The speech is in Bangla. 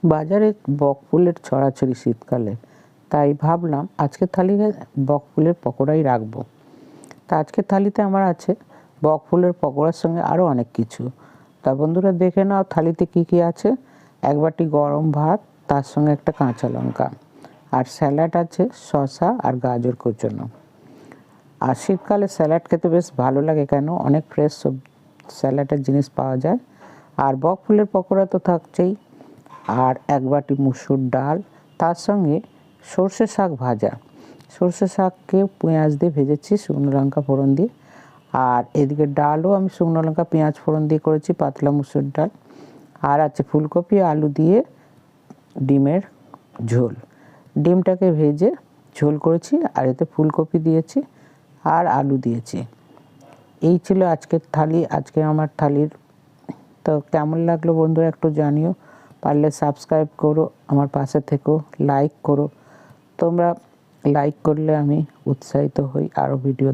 বাজারে বকফুলের ছড়াছড়ি শীতকালে, তাই ভাবলাম আজকের থালিতে বকফুলের পকোড়াই রাখবো। তা আজকের থালিতে আমার আছে বকফুলের পকোড়ার সঙ্গে আরও অনেক কিছু। তা বন্ধুরা দেখে নাও থালিতে কি কি আছে। এক বাটি গরম ভাত, তার সঙ্গে একটা কাঁচা লঙ্কা, আর স্যালাড আছে শসা আর গাজর কোচানো। আর শীতকালে স্যালাড খেতে বেশ ভালো লাগে, কেন অনেক ফ্রেশ সব স্যালাডের জিনিস পাওয়া যায়। আর বকফুলের পকোড়া তো থাকছেই, আর এক বাটি মুসুর ডাল, তার সঙ্গে সর্ষে শাক ভাজা। সর্ষে শাককে পেঁয়াজ দিয়ে ভেজেছি শুকনো লঙ্কা ফোড়ন দিয়ে। আর এদিকে ডালও আমি শুকনো লঙ্কা পেঁয়াজ ফোড়ন দিয়ে করেছি, পাতলা মুসুর ডাল। আর আছে ফুলকপি আলু দিয়ে ডিমের ঝোল। ডিমটাকে ভেজে ঝোল করেছি, আর এতে ফুলকপি দিয়েছি আর আলু দিয়েছি। এই ছিল আজকের থালি, আজকে আমার থালির। তো কেমন লাগলো বন্ধুরা একটু জানিও, পারলে সাবস্ক্রাইব করো, আমার পাশে থেকো, লাইক করো। তোমরা লাইক করলে আমি উৎসাহিত হই আরও ভিডিও